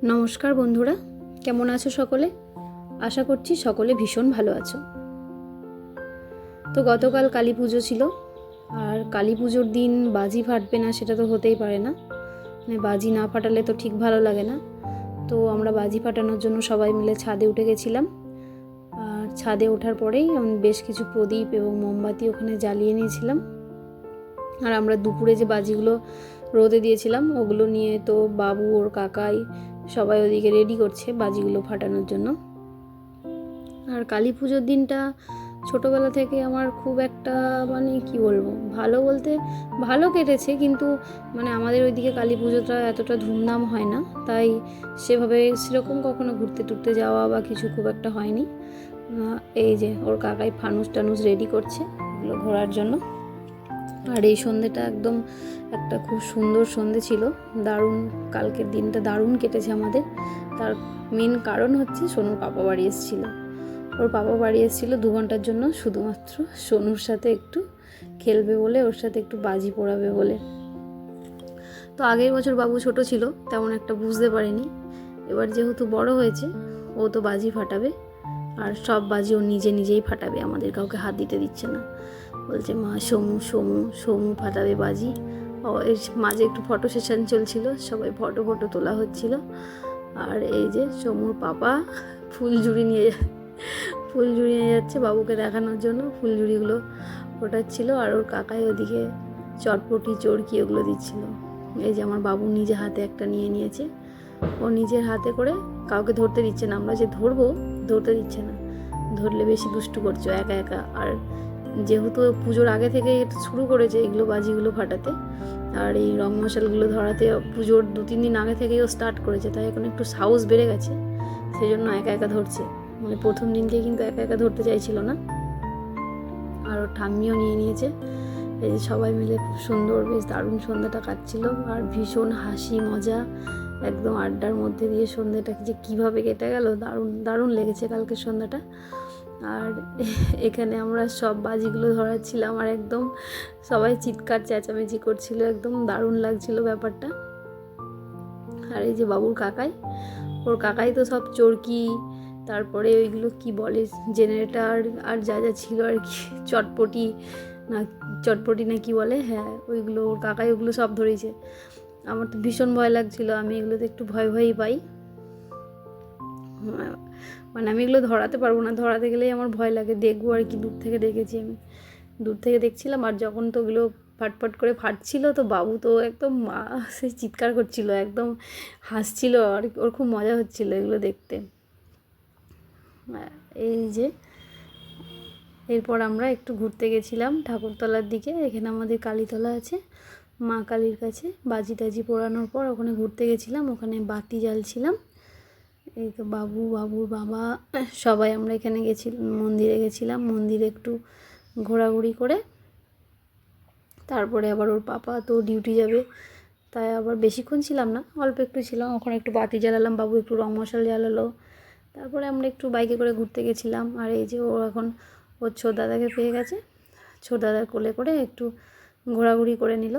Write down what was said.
নমস্কার বন্ধুরা, কেমন আছো সকলে? আশা করছি সকলে ভীষণ ভালো আছো। তো গতকাল কালী পুজো ছিল, আর কালী পুজোর দিন বাজি ফাটবে না সেটা তো হতেই পারে না। মানে বাজি না ফাটালে তো ঠিক ভালো লাগে না। তো আমরা বাজি ফাটানোর জন্য সবাই মিলে ছাদে উঠে গেছিলাম। আর ছাদে ওঠার পরেই আমি বেশ কিছু প্রদীপ এবং মোমবাতি ওখানে জ্বালিয়ে নিয়েছিলাম। আর আমরা দুপুরে যে বাজিগুলো রোদে দিয়েছিলাম ওগুলো নিয়ে তো বাবু ওর কাকাই সবাই ওদিকে রেডি করছে বাজিগুলো ফাটানোর জন্য। আর কালী পুজোর দিনটা ছোটোবেলা থেকে আমার খুব একটা মানে কি বলবো, ভালো বলতে ভালো কেটেছে, কিন্তু মানে আমাদের ওইদিকে কালী পুজোটা এতটা ধুমধাম হয় না, তাই সেভাবে সেরকম কখনো ঘুরতে টুরতে যাওয়া বা কিছু খুব একটা হয়নি। এই যে ওর কাকাই ফানুস টানুস রেডি করছে এগুলো ঘোরার জন্য। আর এই সন্ধ্যেটা একদম একটা খুব সুন্দর সন্ধ্যে ছিল, দারুণ। কালকের দিনটা দারুণ কেটেছে আমাদের। তার মেন কারণ হচ্ছে সোনুর পাপা বাড়ি এসেছিলো। ওর পাপা বাড়ি এসেছিলো 2 ঘন্টার জন্য, শুধুমাত্র সোনুর সাথে একটু খেলবে বলে, ওর সাথে একটু বাজি পোড়াবে বলে। তো আগের বছর বাবু ছোট ছিল, তেমন একটা বুঝতে পারেনি। এবার যেহেতু বড় হয়েছে, ও তো বাজি ফাটাবে, আর সব বাজি ও নিজে নিজেই ফাটাবে, আমাদের কাউকে হাত দিতে দিচ্ছে না। বলছে মা সমু সমু সমু ফাটাবে বাজি। ও এর মাঝে একটু ফটো সেশন চলছিল, সবাই ফটো তোলা হচ্ছিল। আর এই যে সমুর পাপা ফুলঝুরি নিয়ে যাচ্ছে বাবুকে দেখানোর জন্য, ফুলঝুরিগুলো ফোটাচ্ছিল। আর ওর কাকাই ওদিকে চটপটি চড়কি ওগুলো দিচ্ছিল। এই যে আমার বাবু নিজে হাতে একটা নিয়ে নিয়েছে, ও নিজের হাতে করে, কাউকে ধরতে দিচ্ছে না। আমরা যে ধরবো, ধরতে দিচ্ছে না, ধরলে বেশি দুষ্টু করছো একা একা। আর যেহেতু পুজোর আগে থেকে শুরু করেছে এগুলো বাজিগুলো ফাটাতে, আর এই রং মশালগুলো ধরাতে পুজোর 2-3 দিন আগে থেকেই ও স্টার্ট করেছে, তাই এখন একটু সাহস বেড়ে গেছে, সেই জন্য একা একা ধরছে। মানে প্রথম দিনকে কিন্তু একা একা ধরতে চাইছিল না। আর ওর ঠাম্মিও নিয়ে নিয়েছে। এই যে সবাই মিলে খুব সুন্দর বেশ দারুণ সন্ধ্যাটা কাটছিল, আর ভীষণ হাসি মজা একদম আড্ডার মধ্যে দিয়ে সন্ধ্যাটা যে কীভাবে কেটে গেল, দারুণ দারুণ লেগেছে কালকের সন্ধ্যাটা। আর এখানে আমরা সব বাজিগুলো ধরাচ্ছিলাম, আর একদম সবাই চিৎকার চেঁচামেচি করছিল, একদম দারুণ লাগছিল ব্যাপারটা। আর এই যে বাবুর কাকাই, ওর কাকাই তো সব চরকি, তারপরে ওইগুলো কি বলে জেনারেটর, আর যা যা ছিল আর কি, চটপটি না কি বলে, হ্যাঁ ওইগুলো ওর কাকাই ওগুলো সব ধরেছে। আমার তো ভীষণ ভয় লাগছিল, আমি এগুলোতে একটু ভয়ই পাই। মানে আমি এগুলো ধরাতে পারবো না, ধরাতে গেলেই আমার ভয় লাগে, দেখবো আর কি। দূর থেকে দেখেছি, আমি দূর থেকে দেখছিলাম। আর যখন তো ওগুলো ফাটফাট করে ফাটছিল, তো বাবু তো একদম সে চিৎকার করছিল, একদম হাসছিল, আর ওর খুব মজা হচ্ছিল এগুলো দেখতে। এই যে এরপর আমরা একটু ঘুরতে গেছিলাম ঠাকুরতলার দিকে। এখানে আমাদের কালীতলা আছে, মা কালীর কাছে। বাজি টাজি পোড়ানোর পর ওখানে ঘুরতে গেছিলাম, ওখানে বাতি জ্বালছিলাম। এই তো বাবুর বাবা সবাই আমরা এখানে গেছিলাম, মন্দিরে গেছিলাম। মন্দিরে একটু ঘোরাঘুরি করে তারপরে আবার ওর পাপা তো ডিউটি যাবে, তাই আবার বেশিক্ষণ ছিলাম না, অল্প একটু ছিলাম। ওখানে একটু বাতি জ্বালালাম, বাবু একটু রং মশাল জ্বালালো। তারপরে আমরা একটু বাইকে করে ঘুরতে গেছিলাম। আর এই যে ও এখন ওর ছোট দাদাকে পেয়ে গেছে, ছোট দাদার কোলে করে একটু ঘোরাঘুরি করে নিল।